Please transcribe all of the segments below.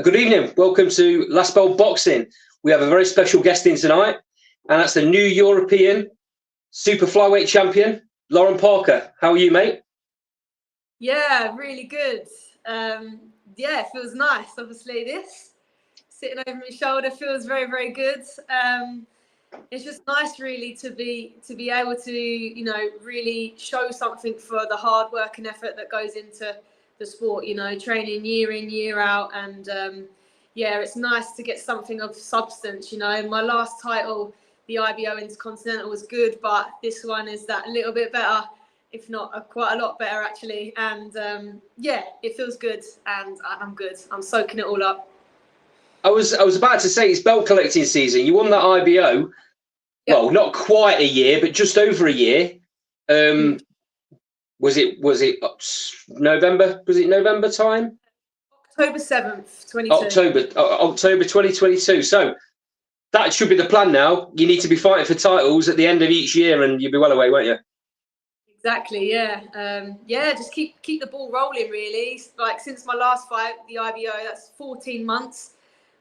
Good evening. Welcome to Last Bell Boxing. We have a very special guest in tonight, and that's the new European super flyweight champion, Lauren Parker. How are you, mate? Yeah, really good. Yeah, it feels nice. Obviously, this sitting over my shoulder feels very, very good. It's just nice, really, to be able to, really show something for the hard work and effort that goes into the sport. Training year in, year out, and yeah, it's nice to get something of substance. My last title, the IBO Intercontinental, was good, but this one is that little bit better, if not quite a lot better, actually. And yeah, it feels good, and I'm good. I'm soaking it all up. I was about to say it's belt collecting season. You won that IBO. Yep. Well, not quite a year, but just over a year. Was it November? Was it November time? October 7th, 2022. October 2022. So that should be the plan now. You need to be fighting for titles at the end of each year, and you'll be well away, won't you? Exactly. Yeah. Yeah. Just keep the ball rolling. Really. Like since my last fight, the IBO, that's 14 months.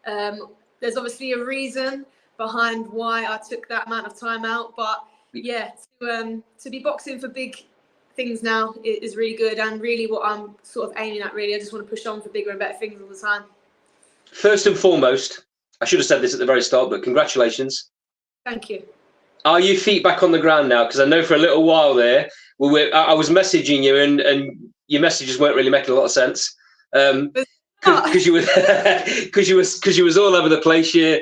There's obviously a reason behind why I took that amount of time out, but yeah, to be boxing for big things now is really good, and really what I'm sort of aiming at. Really, I just want to push on for bigger and better things all the time. First and foremost, I should have said this at the very start, but congratulations. Thank you. Are your feet back on the ground now? Because I know for a little while there, I was messaging you, and your messages weren't really making a lot of sense. Because you was all over the place here,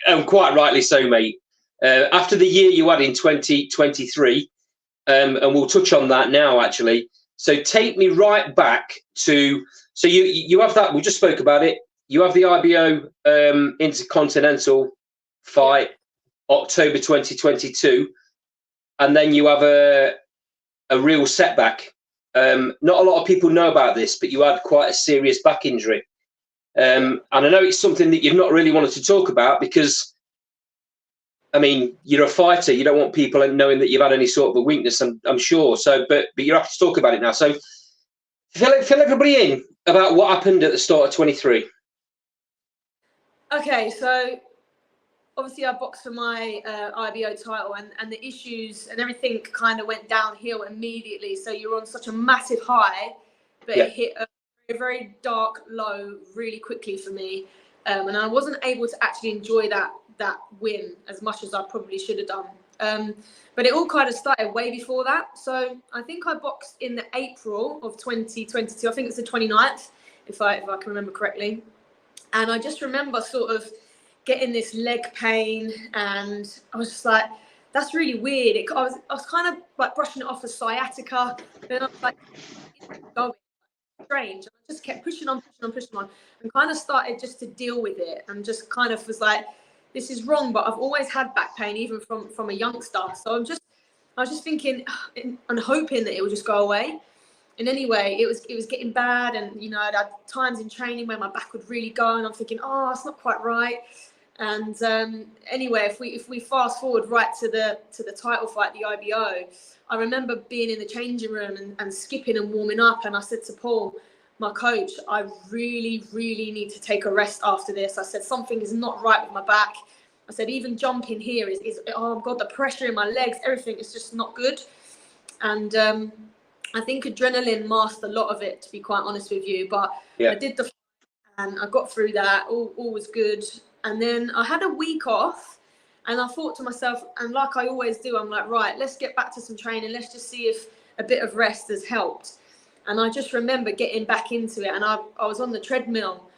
and quite rightly so, mate. After the year you had in 2023, and we'll touch on that now, actually. So take me right back to, so you have that, we just spoke about it. You have the IBO Intercontinental fight, October 2022, and then you have a real setback. Not a lot of people know about this, but you had quite a serious back injury. And I know it's something that you've not really wanted to talk about because, I mean, you're a fighter. You don't want people knowing that you've had any sort of a weakness, I'm sure. So, but you have to talk about it now. So fill everybody in about what happened at the start of 23. Okay, so obviously I boxed for my IBO title, and the issues and everything kind of went downhill immediately. So you're on such a massive high, but it hit a very dark low really quickly for me, and I wasn't able to actually enjoy that win as much as I probably should have done. But it all kind of started way before that. So I think I boxed in the April of 2022. I think it's the 29th, if I can remember correctly. And I just remember sort of getting this leg pain, and I was just like, that's really weird. I was kind of like brushing it off as sciatica. Then I was like, going strange. I just kept pushing on, and kind of started just to deal with it, and just kind of was like, this is wrong. But I've always had back pain, even from a youngster. So I was just thinking and hoping that it would just go away. And anyway, it was getting bad, and I'd had times in training where my back would really go, and I'm thinking, oh, it's not quite right. And anyway, if we fast forward right to the title fight, the IBO, I remember being in the changing room and skipping and warming up, and I said to Paul, my coach, I really, really need to take a rest after this. I said, something is not right with my back. I said, even jumping here is oh God, the pressure in my legs, everything is just not good. And I think adrenaline masked a lot of it, to be quite honest with you. But I did the, and I got through that. All was good. And then I had a week off, and I thought to myself, and like I always do, I'm like, right, let's get back to some training. Let's just see if a bit of rest has helped. And I just remember getting back into it, and I was on the treadmill.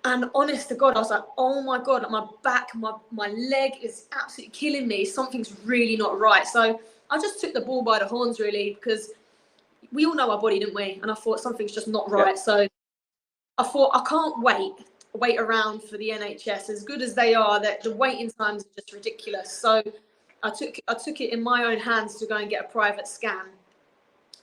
And honest to God, I was like, oh my God, my back, my leg is absolutely killing me. Something's really not right. So I just took the bull by the horns, really, because we all know our body, didn't we? And I thought something's just not right. So I thought, I can't wait around for the NHS. As good as they are, that the waiting times are just ridiculous. So I took it in my own hands to go and get a private scan.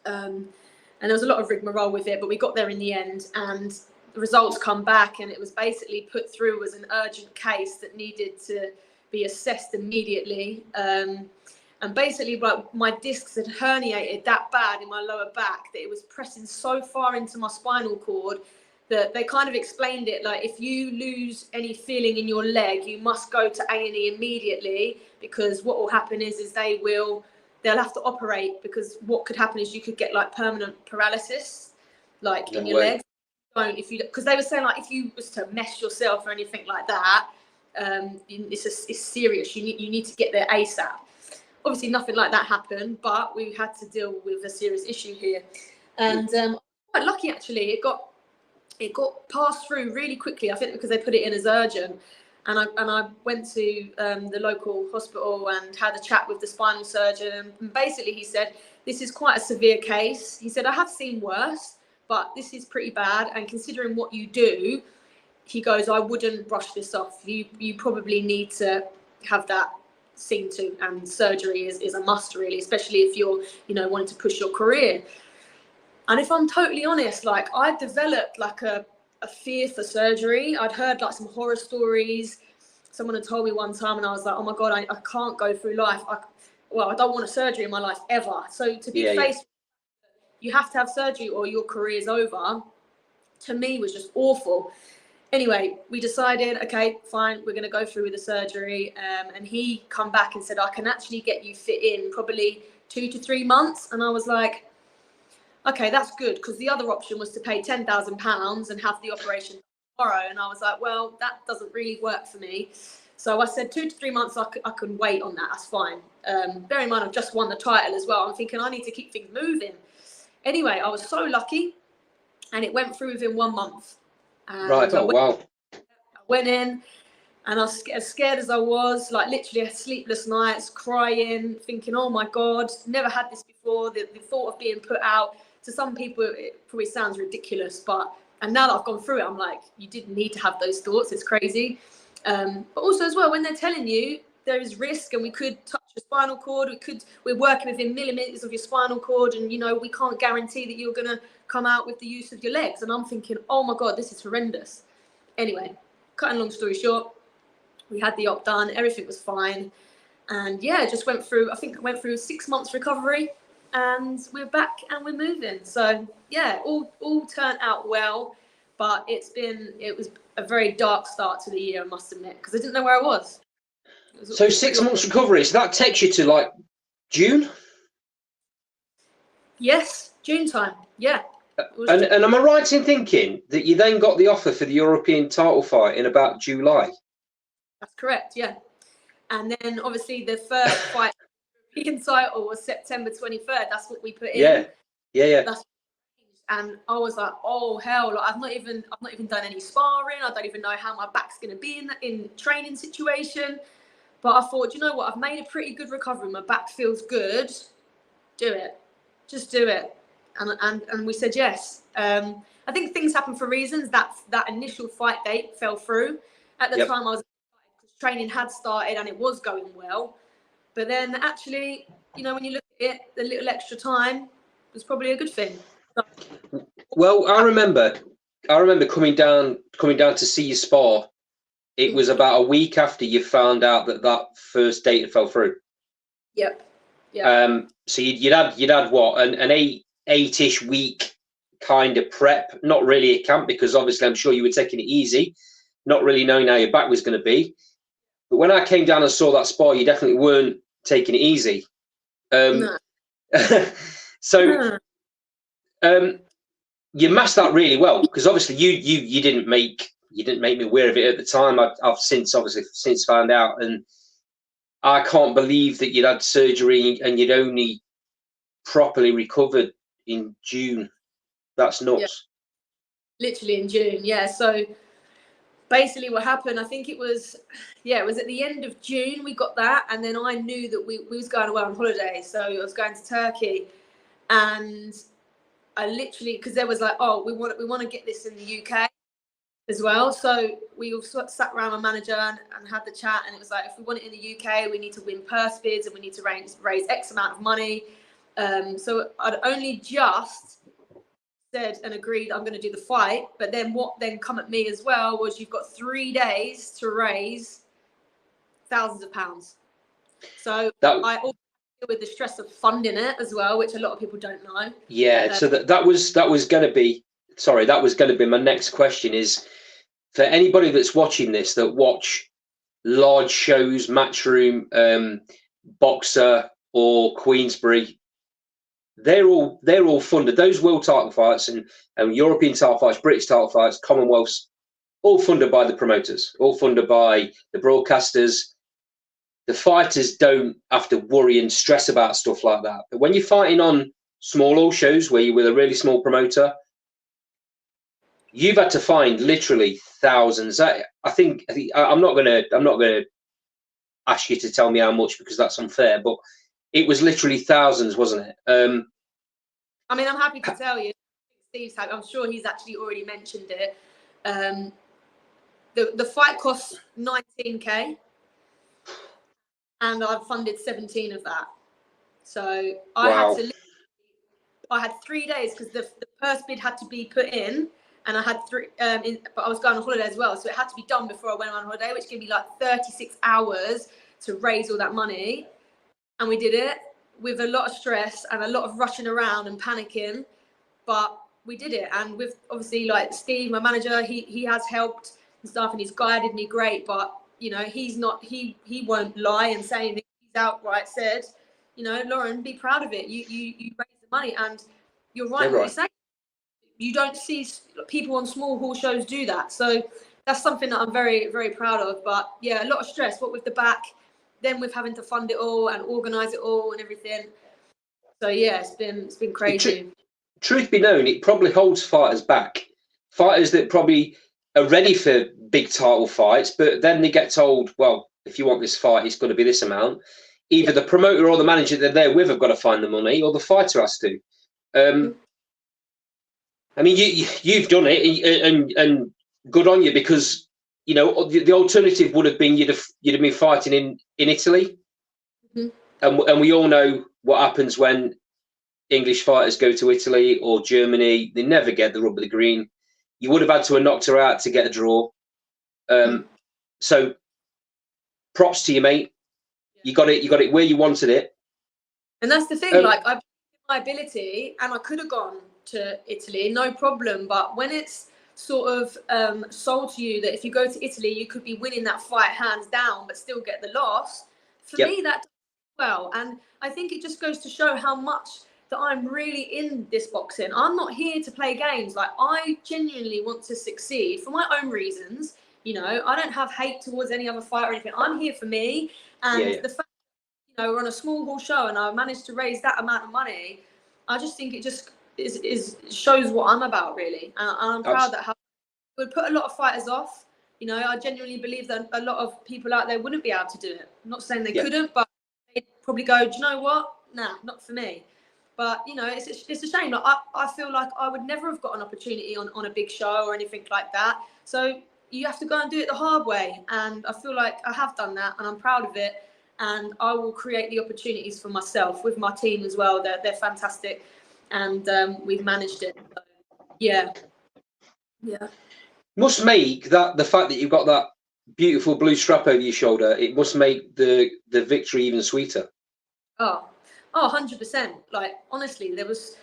And there was a lot of rigmarole with it, but we got there in the end, and the results come back, and it was basically put through as an urgent case that needed to be assessed immediately. And basically, my discs had herniated that bad in my lower back that it was pressing so far into my spinal cord that they kind of explained it like, if you lose any feeling in your leg, you must go to A&E immediately, because what will happen is they'll have to operate, because what could happen is you could get like permanent paralysis, like in your legs. Because they were saying like, if you was to mess yourself or anything like that, it's serious. You need to get there ASAP. Obviously nothing like that happened, but we had to deal with a serious issue here. And quite lucky actually, it got passed through really quickly, I think, because they put it in as urgent. And I went to the local hospital and had a chat with the spinal surgeon. And basically he said, this is quite a severe case. He said, I have seen worse, but this is pretty bad. And considering what you do, he goes, I wouldn't brush this off. You probably need to have that seen to, and surgery is a must, really, especially if you're, wanting to push your career. And if I'm totally honest, like, I developed like a fear for surgery. I'd heard like some horror stories. Someone had told me one time, and I was like, oh my God, I can't go through life. I don't want a surgery in my life ever. So to be faced, you have to have surgery or your career's over, to me was just awful. Anyway, we decided, okay, fine, we're going to go through with the surgery. And he come back and said, I can actually get you fit in probably 2 to 3 months. And I was like, okay, that's good, because the other option was to pay £10,000 and have the operation tomorrow. And I was like, well, that doesn't really work for me. So I said 2 to 3 months, I can wait on that. That's fine. Bear in mind, I've just won the title as well. I'm thinking I need to keep things moving. Anyway, I was so lucky, and it went through within 1 month. Right. Oh, wow. I went in, and I was as scared as I was, like literally sleepless nights, crying, thinking, oh my God, never had this before. The thought of being put out, to some people, it probably sounds ridiculous, and now that I've gone through it, I'm like, you didn't need to have those thoughts. It's crazy. But also as well, when they're telling you there is risk and we could touch your spinal cord, we're working within millimeters of your spinal cord, and we can't guarantee that you're going to come out with the use of your legs. And I'm thinking, oh my God, this is horrendous. Anyway, cutting long story short, we had the op done, everything was fine. And yeah, just went through a 6 months recovery, and we're back and we're moving. So yeah, all turned out well, but it was a very dark start to the year, I must admit, because I didn't know where I was. So 6 months recovery, so that takes you to like June? Yes, June time, yeah. And am I right in thinking that you then got the offer for the European title fight in about July? That's correct, yeah. And then obviously the first fight, European title, was September 23rd. That's what we put in. Yeah. And I was like, oh hell! Like, I've not even done any sparring. I don't even know how my back's going to be in training situation. But I thought, you know what? I've made a pretty good recovery. My back feels good. Do it. Just do it. And we said yes. I think things happen for reasons. That initial fight date fell through. At the time, training had started and it was going well. But then actually, when you look at it, the little extra time was probably a good thing. Well, I remember coming down to see you spar. It was about a week after you found out that first date fell through. Yep. Yeah. So you'd had what, an eight-ish week kind of prep, not really a camp, because obviously I'm sure you were taking it easy, not really knowing how your back was going to be. But when I came down and saw that spar, you definitely weren't taking it easy. No. So you masked that really well, because obviously you didn't make me aware of it at the time. I've since found out, and I can't believe that you'd had surgery and you'd only properly recovered in June. That's nuts. Yeah. Literally in June, yeah. So basically what happened, I think it was at the end of June we got that, and then I knew that we was going away on holiday, so I was going to Turkey, and I literally, because there was like, oh, we want to get this in the UK as well, so we all sat around my manager and had the chat, and it was like, if we want it in the UK, we need to win purse bids and we need to raise X amount of money. So I'd only just said and agreed I'm going to do the fight, but then what then come at me as well was, you've got 3 days to raise thousands of pounds. So I also deal with the stress of funding it as well, which a lot of people don't know. Yeah, so that was going to be sorry, that was going to be my next question. Is for anybody that's watching this that watch large shows, Matchroom, Boxer, or Queensberry, they're all funded. Those world title fights and European title fights, British title fights, Commonwealths, all funded by the promoters, all funded by the broadcasters. The fighters don't have to worry and stress about stuff like that. But when you're fighting on smaller shows where you're with a really small promoter, you've had to find literally thousands. I'm not gonna ask you to tell me how much because that's unfair, but it was literally thousands, wasn't it? I mean, I'm happy to tell you, Steve's had. I'm sure he's actually already mentioned it. The fight costs 19k, and I've funded 17 of that. So I had 3 days because the first bid had to be put in, and I had three. But I was going on holiday as well, so it had to be done before I went on holiday, which gave me like 36 hours to raise all that money, and we did it with a lot of stress and a lot of rushing around and panicking, but we did it. And with obviously like Steve, my manager, he has helped and stuff, and he's guided me great. But you know, he won't lie and say anything. He's outright said, you know, Lauren, be proud of it. You raised the money, and you're right what you're saying. You don't see people on small hall shows do that. So that's something that I'm very, very proud of. But yeah, a lot of stress. What with the back, then with having to fund it all and organise it all and everything. So yeah, it's been crazy. Truth be known, it probably holds fighters back. Fighters that probably are ready for big title fights, but then they get told, well, if you want this fight, it's got to be this amount. Either the promoter or the manager that they're with have got to find the money, or the fighter has to. I mean, you've done it, and good on you, because you know the alternative would have been you'd have been fighting in Italy, and we all know what happens when English fighters go to Italy or Germany. They never get the rub of the green. You would have had to have knocked her out to get a draw. So props to you, mate. You got it where you wanted it. And that's the thing. Like, I've my ability, and I could have gone to Italy, no problem. But when it's sort of sold to you that if you go to Italy, you could be winning that fight hands down, but still get the loss. For me, that well, and I think it just goes to show how much that I'm really in this boxing. I'm not here to play games. Like, I genuinely want to succeed for my own reasons. You know, I don't have hate towards any other fight or anything. I'm here for me, and the fact, you know, we're on a small hall show and I managed to raise that amount of money. I just think it just shows what I'm about, really. And I'm proud that it would put a lot of fighters off. You know, I genuinely believe that a lot of people out there wouldn't be able to do it. I'm not saying they couldn't, but they'd probably go, do you know what? Nah, not for me. But, you know, it's a shame. Like, I feel like I would never have got an opportunity on a big show or anything like that. So you have to go and do it the hard way. And I feel like I have done that, and I'm proud of it. And I will create the opportunities for myself with my team as well. They're fantastic, and we've managed it. So, yeah. Must make that the fact that you've got that beautiful blue strap over your shoulder. It must make the victory even sweeter. Oh, 100%. Like, honestly, there was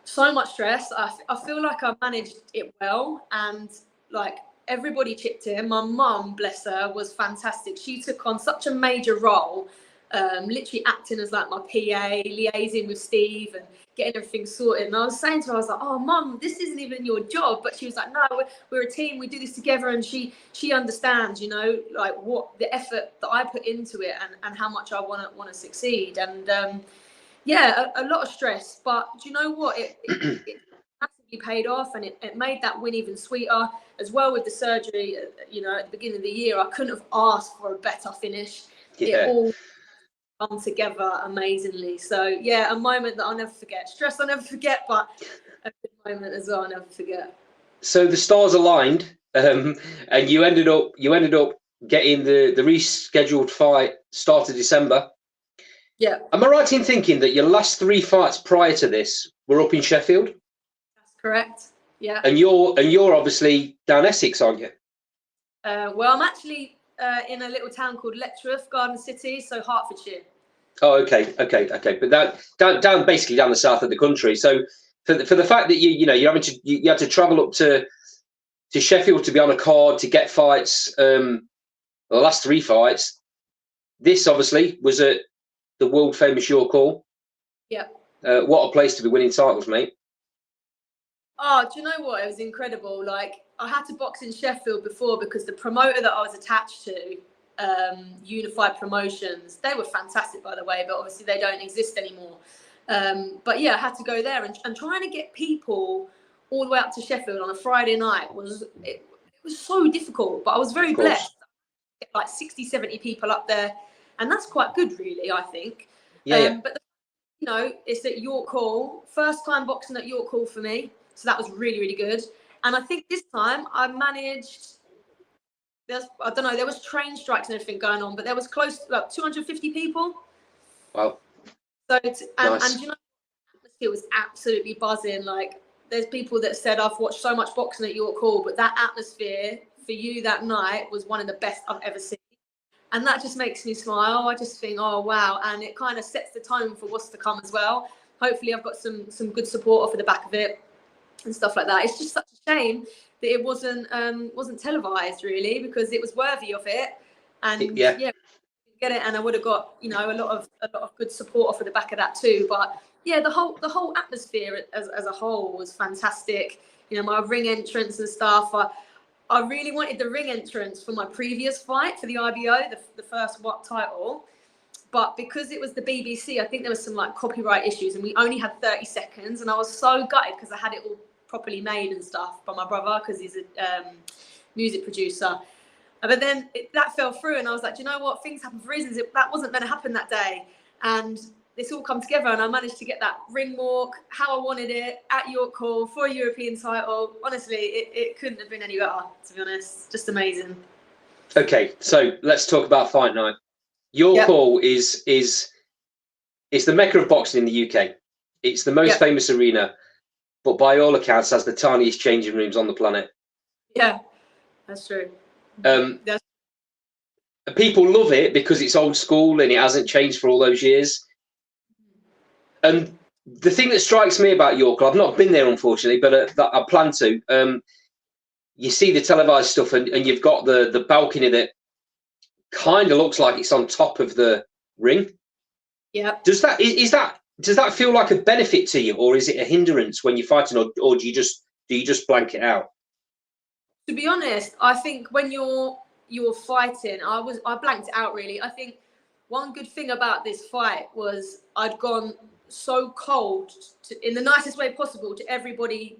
so much stress. I feel like I managed it well, and like, everybody chipped in. My mum, bless her, was fantastic. She took on such a major role, literally acting as like my PA, liaising with Steve and getting everything sorted. And I was saying to her, I was like, oh, Mum, this isn't even your job. But she was like, no, we're a team. We do this together. And she understands, you know, like what the effort that I put into it and how much I want to succeed. And yeah, a lot of stress. But do you know what? It massively paid off, and it made that win even sweeter as well with the surgery. You know, at the beginning of the year, I couldn't have asked for a better finish. It all come together amazingly. So yeah, a moment that I'll never forget. Stress I'll never forget, but a good moment as well I'll never forget. So the stars aligned, and you ended up getting the rescheduled fight start of December. Yeah. Am I right in thinking that your last 3 fights prior to this were up in Sheffield? That's correct. Yeah. And you're obviously down Essex, aren't you? Well, I'm actually in a little town called Letchworth, Garden City, so Hertfordshire. Oh, okay. But that down basically down the south of the country. So for the fact that you had to travel up to Sheffield to be on a card to get fights. The last 3 fights. This obviously was at the world famous York Hall. Yeah. What a place to be winning titles, mate. Oh, do you know what? It was incredible. Like, I had to box in Sheffield before because the promoter that I was attached to, Unified Promotions, they were fantastic, by the way, but obviously they don't exist anymore. But yeah, I had to go there, and trying to get people all the way up to Sheffield on a Friday night was so difficult, but I was very blessed. Like 60, 70 people up there, and that's quite good, really, I think. But it's at York Hall, first time boxing at York Hall for me, so that was really, really good. And I think this time I managed, there was train strikes and everything going on, but there was close to about 250 people. Wow. So nice. and it was absolutely buzzing. Like, there's people that said, I've watched so much boxing at York Hall, but that atmosphere for you that night was one of the best I've ever seen. And that just makes me smile. I just think, oh, wow. And it kind of sets the tone for what's to come as well. Hopefully I've got some good support off of the back of it and stuff like that. It's just such a shame that it wasn't televised, really, because it was worthy of it. And get it. And I would have got, a lot of good support off of the back of that too. But yeah, the whole atmosphere as a whole was fantastic. My ring entrance and stuff. I really wanted the ring entrance for my previous fight for the IBO, the first title. But because it was the BBC, I think there was some like copyright issues, and we only had 30 seconds. And I was so gutted because I had it all properly made and stuff by my brother, because he's a music producer. But then that fell through, and I was like, do you know what? Things happen for reasons. That wasn't going to happen that day. And this all come together, and I managed to get that ring walk how I wanted it at York Hall for a European title. Honestly, it couldn't have been any better, to be honest. Just amazing. Okay, so let's talk about fight night. York Hall is the mecca of boxing in the UK. It's the most famous arena, but by all accounts has the tiniest changing rooms on the planet. Yeah, that's true. People love it because it's old school and it hasn't changed for all those years. And the thing that strikes me about York, I've not been there unfortunately, but I plan to. You see the televised stuff, and you've got the balcony that kind of looks like it's on top of the ring. Yeah. Does that feel like a benefit to you, or is it a hindrance when you're fighting, or do you just blank it out? To be honest, I think when you're fighting, I blanked it out, really. I think one good thing about this fight was I'd gone so cold in the nicest way possible to everybody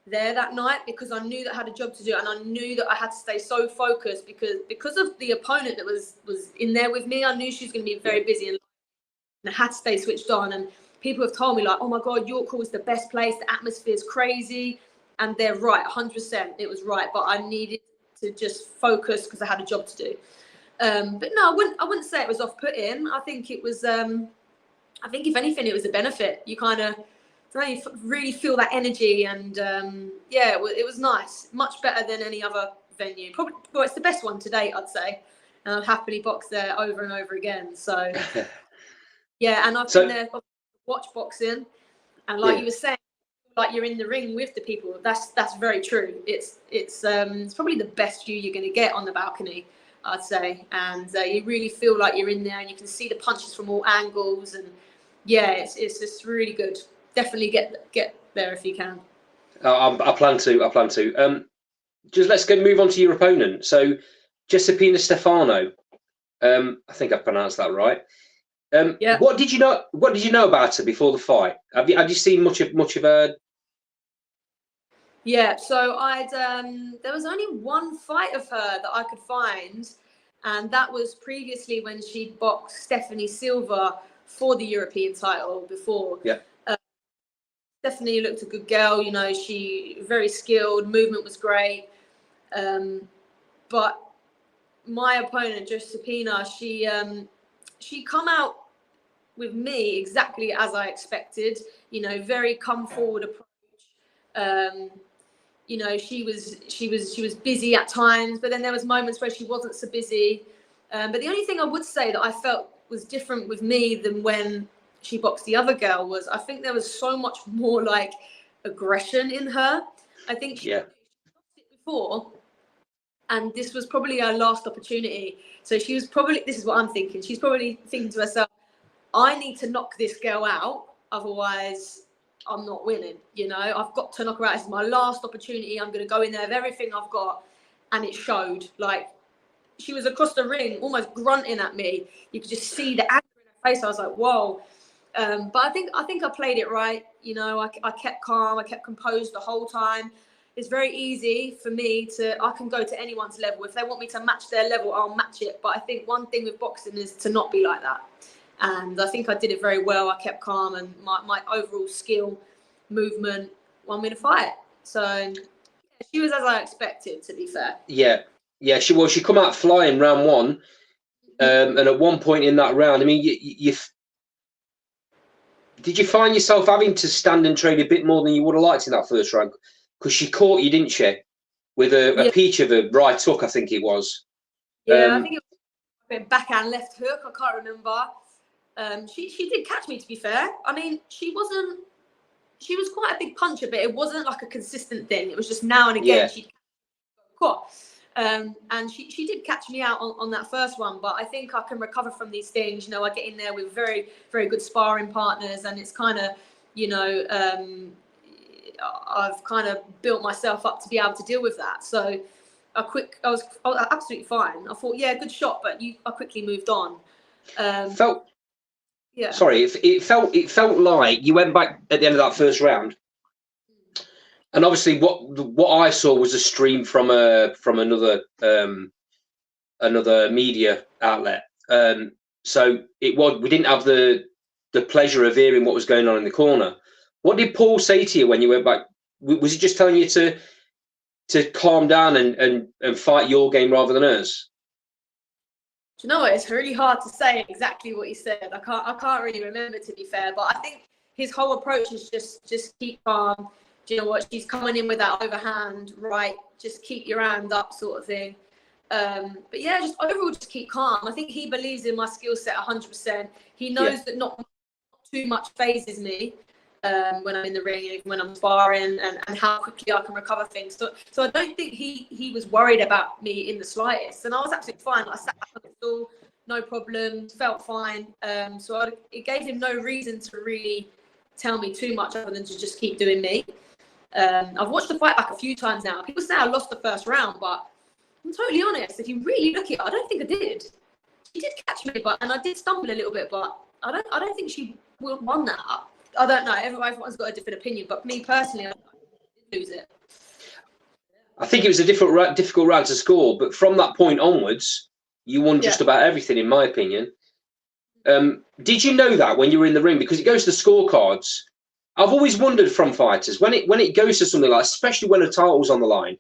there that night, because I knew that I had a job to do, and I knew that I had to stay so focused because of the opponent that was in there with me. I knew she was going to be very busy, and I had to stay switched on. And people have told me, like, oh my God, York Hall is the best place. The atmosphere is crazy. And they're right, 100%. It was right. But I needed to just focus because I had a job to do. But no, I wouldn't say it was off-putting. I think it was, I think if anything, it was a benefit. You kind of, you really feel that energy. And it was nice. Much better than any other venue. Probably, well, it's the best one to date, I'd say. And I've happily boxed there over and over again. So, yeah, and I've been there to watch boxing. And like you were saying, like you're in the ring with the people. That's very true. It's probably the best view you're going to get on the balcony, I'd say. And you really feel like you're in there, and you can see the punches from all angles. And yeah, it's just really good. Definitely get there if you can. I plan to. Just let's move on to your opponent. So, Josepina Stefano. I think I've pronounced that right. What did you know about her before the fight? Have you seen much of her? Yeah, so there was only one fight of her that I could find, and that was previously when she boxed Stephanie Silva for the European title before. Yeah. Stephanie looked a good girl, she very skilled, movement was great. But my opponent, Josepina, she come out with me exactly as I expected, very come forward approach. She was busy at times, but then there was moments where she wasn't so busy. But the only thing I would say that I felt was different with me than when she boxed the other girl was I think there was so much more like aggression in her. I think she lost it before, and this was probably her last opportunity. So she was probably, this is what I'm thinking, she's probably thinking to herself, I need to knock this girl out, otherwise I'm not winning. You know, I've got to knock her out. This is my last opportunity. I'm going to go in there with everything I've got. And it showed. Like, she was across the ring, almost grunting at me. You could just see the anger in her face. I was like, whoa. But I think I played it right. You know, I kept calm. I kept composed the whole time. It's very easy for me I can go to anyone's level. If they want me to match their level, I'll match it. But I think one thing with boxing is to not be like that. And I think I did it very well. I kept calm, and my overall skill, movement, won me the fight. So yeah, she was as I expected, to be fair. Yeah. She come out flying round one, and at one point in that round, I mean, you did you find yourself having to stand and trade a bit more than you would have liked in that first round? Because she caught you, didn't she? With a peach of a right hook, I think it was. Yeah, I think it was a backhand left hook. I can't remember. She did catch me, to be fair. I mean, she was quite a big puncher, but it wasn't like a consistent thing. It was just now and again she'd caught. And she did catch me out on that first one, but I think I can recover from these things. You know, I get in there with very, very good sparring partners, and it's kind of, you know, I've kind of built myself up to be able to deal with that. So I was absolutely fine. I thought, yeah, good shot, but I quickly moved on. Sorry, it felt like you went back at the end of that first round, and obviously what I saw was a stream from another media outlet. So we didn't have the pleasure of hearing what was going on in the corner. What did Paul say to you when you went back? Was he just telling you to calm down and fight your game rather than hers? Do you know what? It's really hard to say exactly what he said. I can't really remember, to be fair. But I think his whole approach is just keep calm. Do you know what? She's coming in with that overhand, right? Just keep your hand up, sort of thing. But yeah, just overall, just keep calm. I think he believes in my skill set 100%. He knows that not too much phases me when I'm in the ring, when I'm sparring, and how quickly I can recover things. So I don't think he was worried about me in the slightest. And I was absolutely fine. I sat back on the stool, no problem, felt fine. So it gave him no reason to really tell me too much other than to just keep doing me. I've watched the fight back a few times now. People say I lost the first round, but I'm totally honest. If you really look at it, I don't think I did. She did catch me, and I did stumble a little bit, but I don't think she won that. I don't know. Everyone's got a different opinion, but me personally, I did lose it. I think it was a difficult round to score, but from that point onwards, you won just about everything, in my opinion. Did you know that when you were in the ring? Because it goes to the scorecards. I've always wondered from fighters when it goes to something like, especially when a title's on the line,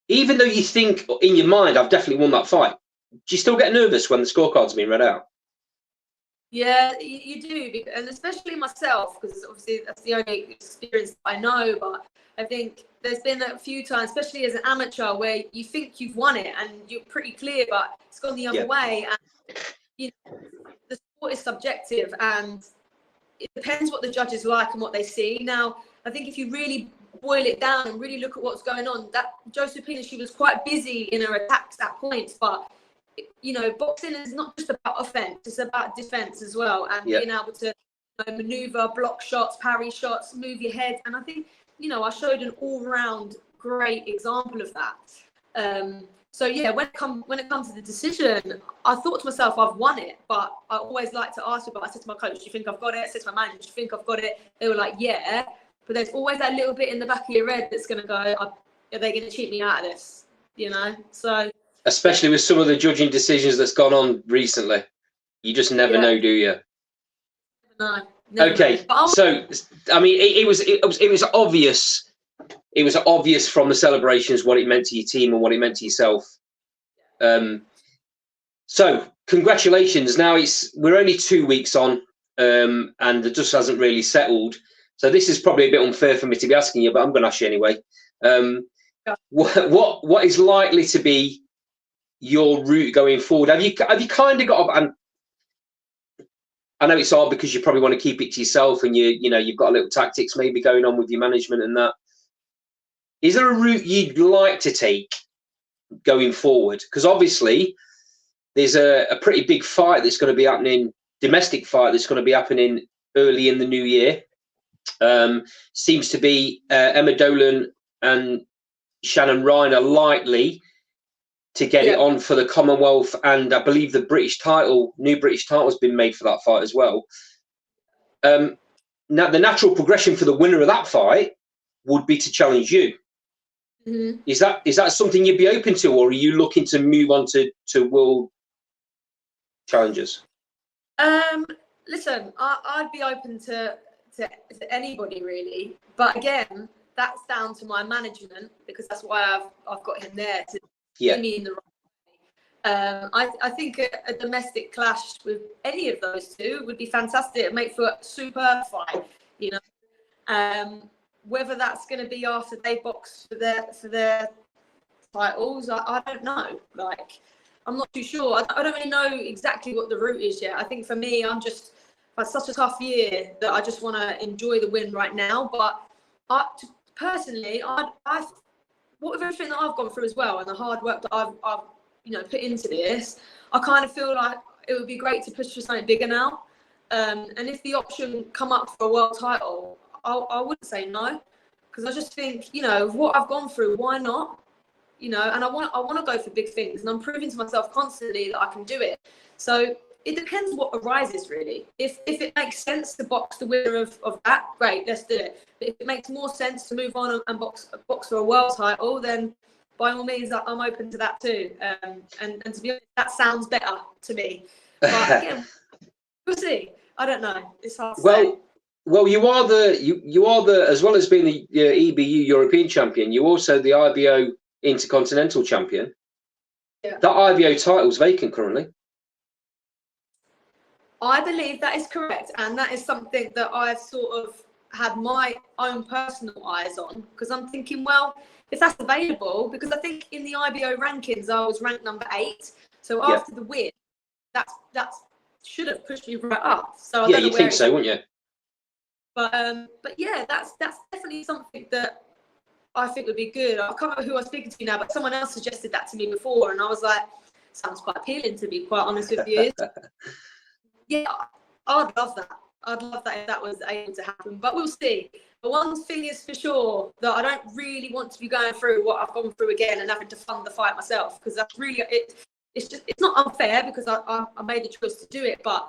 even though you think in your mind, I've definitely won that fight, do you still get nervous when the scorecards are being read out? Yeah, you do, and especially myself, because obviously that's the only experience I know. But I think there's been a few times, especially as an amateur, where you think you've won it and you're pretty clear, but it's gone the other way. And you know, the sport is subjective, and it depends what the judges like and what they see. Now, I think if you really boil it down and really look at what's going on, that Josephina, she was quite busy in her attacks at points, but you know, boxing is not just about offense; it's about defense as well, and being able to maneuver, block shots, parry shots, move your head. And I think, you know, I showed an all-round great example of that. So yeah, when it comes to the decision, I thought to myself, I've won it, but I always like to ask about. I said to my coach, "Do you think I've got it?" I said to my manager, "Do you think I've got it?" They were like, "Yeah," but there's always that little bit in the back of your head that's going to go, "Are they going to cheat me out of this?" You know, so. Especially with some of the judging decisions that's gone on recently, you just never know, do you? No. Okay, so I mean, it was obvious. It was obvious from the celebrations what it meant to your team and what it meant to yourself. So congratulations. Now we're only 2 weeks on, and the dust hasn't really settled. So this is probably a bit unfair for me to be asking you, but I'm going to ask you anyway. What is likely to be your route going forward? Have you kind of got? I know it's hard because you probably want to keep it to yourself, and you've got a little tactics maybe going on with your management and that. Is there a route you'd like to take going forward? Because obviously there's a pretty big fight that's going to be happening, domestic fight that's going to be happening early in the new year. Seems to be Emma Dolan and Shannon Ryan are likely to get it on for the Commonwealth, and I believe the new British title has been made for that fight as well. Now, the natural progression for the winner of that fight would be to challenge you. Mm-hmm. Is that something you'd be open to, or are you looking to move on to world challenges? Listen, I'd be open to anybody really, but again, that's down to my management, because that's why I've got him there to get me in the right way. I think a domestic clash with any of those two would be fantastic. It'd make for a superb fight, you know. Whether that's going to be after they box for their titles, I don't know. Like, I'm not too sure. I don't really know exactly what the route is yet. I think for me, I've had such a tough year that I just want to enjoy the win right now. But personally, with everything that I've gone through as well, and the hard work that I've put into this, I kind of feel like it would be great to push for something bigger now. And if the option come up for a world title, I wouldn't say no, because I just think, what I've gone through, why not? And I want to go for big things, and I'm proving to myself constantly that I can do it. So it depends what arises, really. If it makes sense to box the winner of that, great, let's do it. But if it makes more sense to move on and box for a world title, then by all means, I'm open to that too. And to be honest, that sounds better to me. But again, we'll see. I don't know. It's hard to say. Well, you are the as well as being the EBU European champion, you're also the IBO Intercontinental champion. Yeah. That IBO title's vacant currently. I believe that is correct, and that is something that I've sort of had my own personal eyes on, because I'm thinking, well, if that's available, because I think in the IBO rankings I was ranked number 8, so after the win, that should have pushed me right up. So you'd think so, wouldn't you? But yeah, that's definitely something that I think would be good. I can't remember who I was speaking to now, but someone else suggested that to me before, and I was like, sounds quite appealing, to be quite honest with you. Yeah, I'd love that. I'd love that if that was able to happen, but we'll see. But one thing is for sure, that I don't really want to be going through what I've gone through again and having to fund the fight myself, because that's really it's not unfair, because I made the choice to do it, but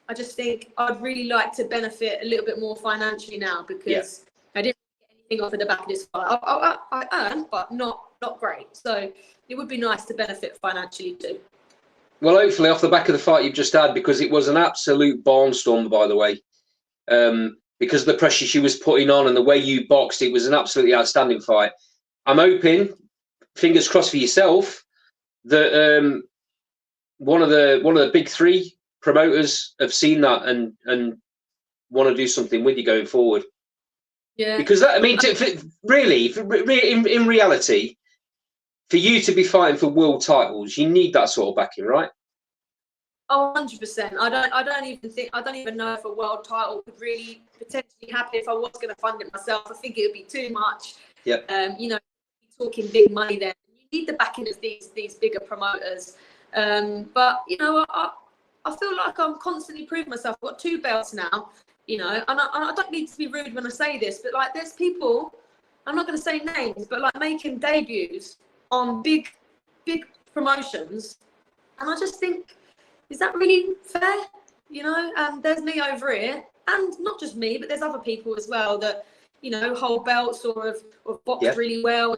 I just think I'd really like to benefit a little bit more financially now, because I didn't get anything off of the back of this fight. I earned, but not great. So it would be nice to benefit financially too. Well, hopefully off the back of the fight you've just had, because it was an absolute barnstorm, by the way. Because of the pressure she was putting on and the way you boxed, it was an absolutely outstanding fight. I'm hoping, fingers crossed for yourself, that one of the big 3 promoters have seen that and want to do something with you going forward. Yeah. Because that, I mean, in reality, for you to be fighting for world titles, you need that sort of backing, right? Oh, 100%. I don't even know if a world title could really potentially happen if I was going to fund it myself. I think it would be too much. Yep. Talking big money there. You need the backing of these bigger promoters. But I feel like I'm constantly proving myself. I've got 2 belts now, and I don't need to be rude when I say this, but like, there's people, I'm not going to say names, but like making debuts on big promotions, and I just think, is that really fair? And there's me over here, and not just me, but there's other people as well that hold belts or have boxed really well, a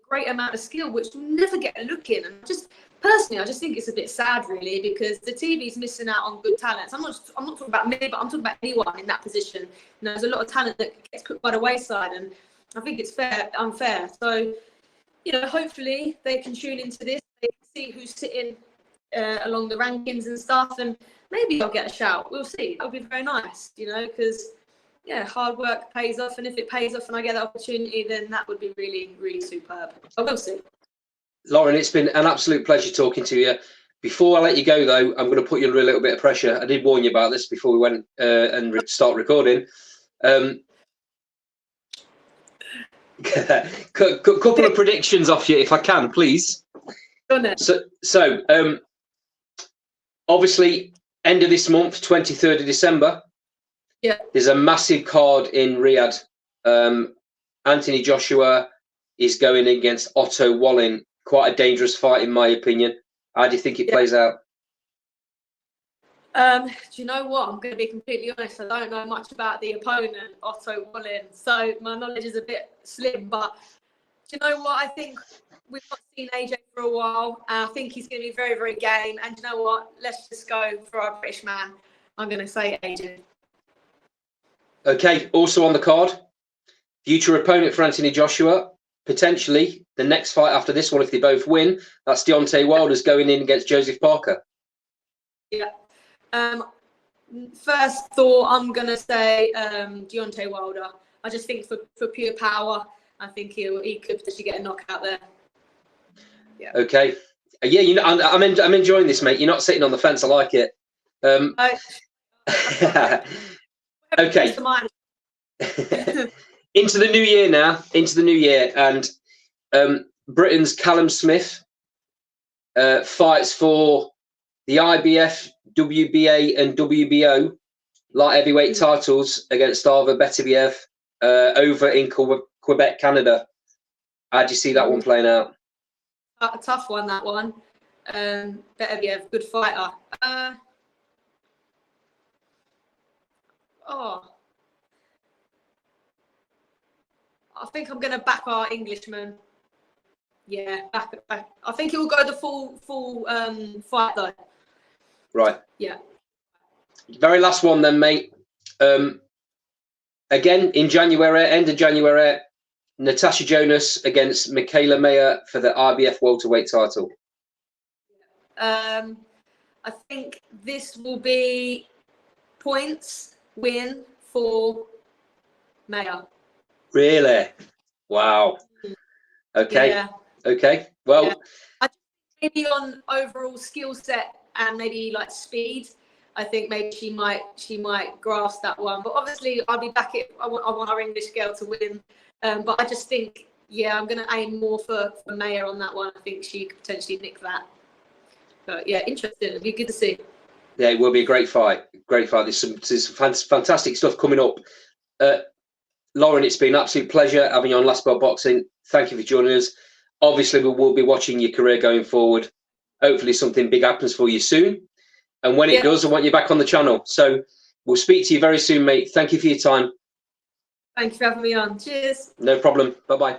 great amount of skill, which will never get a look in. And personally, I just think it's a bit sad, really, because the TV's missing out on good talents. I'm not talking about me, but I'm talking about anyone in that position. There's a lot of talent that gets put by the wayside, and I think it's unfair. So, hopefully they can tune into this, they can see who's sitting along the rankings and stuff, and maybe I'll get a shout. We'll see. It'll be very nice, because hard work pays off, and if it pays off and I get the opportunity, then that would be really, really superb. I will see. Lauren, it's been an absolute pleasure talking to you. Before I let you go, though, I'm going to put you under a little bit of pressure. I did warn you about this before we went and start recording. Couple of predictions off you, if I can, please. So obviously, end of this month, 23rd of December. Yeah. There's a massive card in Riyadh. Anthony Joshua is going against Otto Wallin. Quite a dangerous fight, in my opinion. How do you think it plays out? Do you know what? I'm going to be completely honest. I don't know much about the opponent, Otto Wallin, so my knowledge is a bit slim. But do you know what? I think we've not seen AJ for a while. I think he's going to be very, very game. And you know what? Let's just go for our British man. I'm going to say AJ. Okay. Also on the card, future opponent for Anthony Joshua. Potentially the next fight after this one, if they both win, that's Deontay Wilder's going in against Joseph Parker. Yeah. First thought, I'm going to say Deontay Wilder. I just think for pure power, I think he could potentially get a knockout there. Yeah. Okay. Yeah, you know, I'm enjoying this, mate. You're not sitting on the fence. I like it. Okay. Into the new year now. Into the new year, and Britain's Callum Smith fights for the IBF, WBA, and WBO light heavyweight titles against Arthur Beterbiev over in Quebec, Canada. How do you see that one playing out? A tough one, that one. Beterbiev, good fighter. I think I'm going to back our Englishman. Yeah, back. I think he will go the full fight though. Right. Yeah. Very last one then, mate. Again in January, end of January, Natasha Jonas against Michaela Mayer for the IBF welterweight title. I think this will be points win for Mayer. Really? Wow. Okay. Yeah. Okay. Well, yeah. I think maybe on overall skill set and maybe like speed, I think maybe she might grasp that one. But obviously, I'll be back. I want our English girl to win. But I just think, yeah, I'm going to aim more for Mayer on that one. I think she could potentially nick that. But yeah, interesting. It'll be good to see. Yeah, it will be a great fight. Great fight. There's some fantastic stuff coming up. Lauren, it's been an absolute pleasure having you on Last Bell Boxing. Thank you for joining us. Obviously, we will be watching your career going forward. Hopefully, something big happens for you soon. And when it does, I want you back on the channel. So we'll speak to you very soon, mate. Thank you for your time. Thank you for having me on. Cheers. No problem. Bye-bye.